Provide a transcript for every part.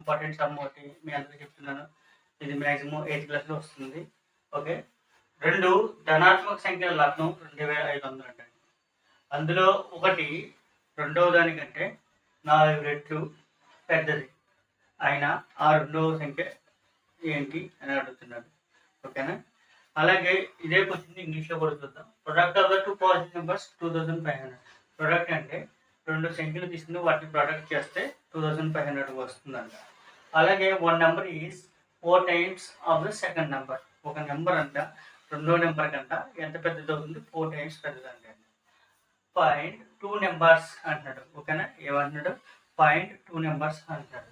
Important some ఒకటి మీ అందరికీ చెప్తున్నాను. ఇది మ్యాక్సిమం 8th క్లాస్‌లో వస్తుంది. ఓకే. 2 ధనాత్మక సంఖ్యల లబ్ధం 2500 అండి. అందులో ఒకటి రెండవ దానికంటే 4 రెట్లు పెద్దది. అయినా ఆ రెండవ సంఖ్య ఏంటి అని అడుగుతున్నాడు. ఓకేనా. అలాగే ఇదే క్వశ్చన్ ఇంగ్లీష్‌లో కూడా చూద్దాం. Product of the 2 positive numbers 2500. Product అంటే 2 సంఖ్యలు తీసుకుని వాటిని ప్రొడక్ట్ చేస్తే 2500 వస్తుందంట. అలాగే one number is 4 times of the second number. ఒక నెంబర్ అంట రెండో నెంబర్ కంట ఎంత పెద్దది అవుతుంది? 4 టైమ్స్ పెద్దదంట. ఫైండ్ 2 నెంబర్స్ అంటున్నాడు. ఓకేనా. ఏమంటున్నాడు? ఫైండ్ 2 నెంబర్స్ అంటున్నాడు.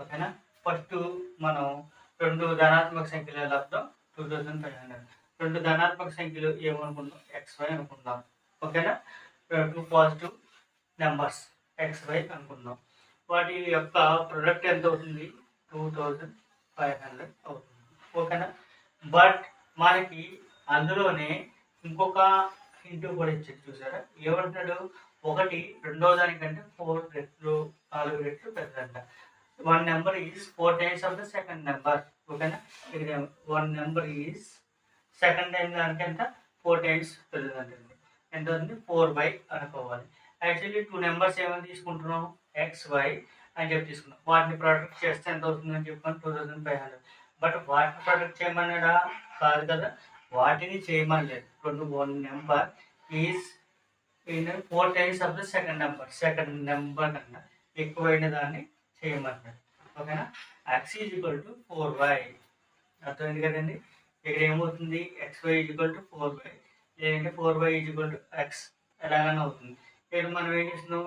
ఓకేనా. ఫస్ట్ మనం 2 ధనాత్మక సంఖ్యల లబ్ధం 2500. 2 ధనాత్మక సంఖ్యలు ఏమనుకుందాం? XY అనుకుందాం. ఓకేనా. 2 పాజిటివ్ నెంబర్స్ XY అనుకుందాం. వాటి యొక్క ప్రొడక్ట్ ఎంత అవుతుంది? 2500 అవుతుంది. ఓకేనా. బట్ మనకి అందులోనే ఇంకొక హింట్ కూడా ఇచ్చాడు. చూసారా? ఏమంటున్నాడు? ఒకటి రెండో దానికంటే 4 రెట్లు 4 రెట్లు పెద్దదంట. One number is 4 times of the second number. ఓకేనా. ఇక్కడ one number is second time దానికి ఎంత? 4 టైమ్స్ పెద్దదంటుంది. ఎంత అవుతుంది? 4/, అనుకోవాలి. యాక్చువల్లీ 2 నెంబర్స్ ఏమైనా తీసుకుంటున్నాం? XY అని చెప్పి తీసుకున్నాం. వాటిని ప్రొడక్ట్ చేస్తే ఎంత అవుతుందని చెప్పాను? 2500. బట్ వాటిని ప్రొడక్ట్ చేయమన్నాడా? కాదు కదా. వాటిని చేయమనలేదు. One number is 4 times of the second number. Second number కన్నా ఎక్కువైన దాన్ని చేయమన్నాడు. ఓకేనా. X is equal to 4y. అర్థమైంది కదండి. ఇక్కడ ఏమవుతుంది? XY is equal to 4y. లేదంటే 4y is equal to X ఎలాగైనా అవుతుంది. ఇక్కడ మనం ఏం చేస్తున్నాం?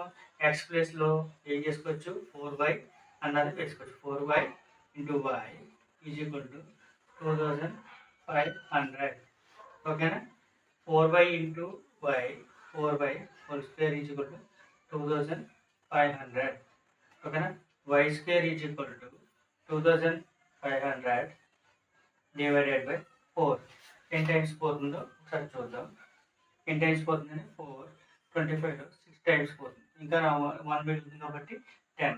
X ప్లేస్లో ఏం చేసుకోవచ్చు? 4y అన్నది వేసుకోవచ్చు. 4y into y is equal to 2500. ఓకేనా. 4y into y 4y whole square is equal to 2500. ఓకేనా. y square is equal to 2500 divided by 4. 10 times పోతుందో ఒకసారి చూద్దాం. 10 టైమ్స్ పోతుందని 4, 25లో 6 టైమ్స్ పోతుంది. ఇంకా 1 మిగులుతుంది కాబట్టి 10.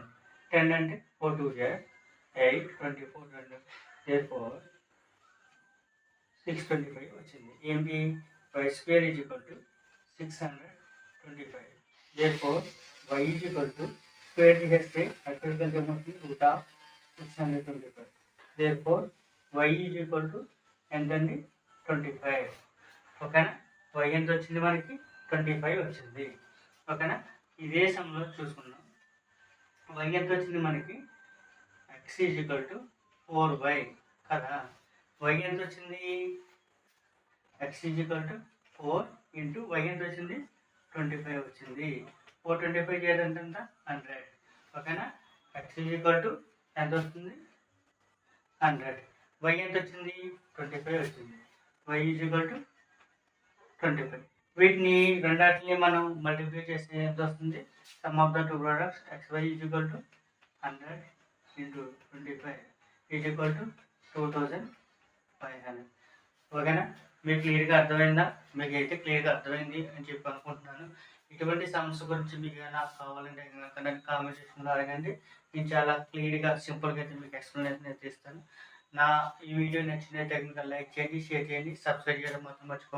10 అంటే 4 2 8, 24 2 therefore 625 వచ్చింది. ఏంటి? y square is equal to 625. therefore y is equal to square చేస్తే అక్కడికి ఎంత ఏమవుతుంది? √625. therefore y is equal to ఎంతండి? 25. ఓకేనా. y ఎంత వచ్చింది మనకి? 25 వచ్చింది. ఓకేనా. ఇదే సమయంలో చూసుకున్నాం. y ఎంత వచ్చింది మనకి? x is equal to 4y కదా. y ఎంత వచ్చింది? x is equal to 4 into y ఎంత వచ్చింది? 25 వచ్చింది. 425 చేయాలంటే ఎంత? 100. ఓకేనా. x ఈజ్ ఈక్వల్ టు ఎంత వస్తుంది? 100. y ఎంత వచ్చింది? 25 వచ్చింది. y is equal to 25. వీటిని రెండాటిని మనం మల్టిప్లై చేస్తే ఎంత వస్తుంది? Some of the two products XY is equal to 100 into 25 is equal to 2500. ఓకేనా. మీకు క్లియర్గా అర్థమైందా? మీకు అయితే క్లియర్గా అర్థమైంది అని చెప్పి అనుకుంటున్నాను. ఇటువంటి సమస్య గురించి మీకు ఏమైనా కావాలంటే కనుక నాకు కామెంట్ సెక్షన్లో అడగండి. నేను చాలా క్లియర్గా సింపుల్గా అయితే మీకు ఎక్స్ప్లెనేషన్ అయితే ఇస్తాను. నా ఈ వీడియో నచ్చినట్లయితే లైక్ చేయండి, షేర్ చేయండి, సబ్స్క్రైబ్ చేయడం మాత్రం మర్చిపోకండి.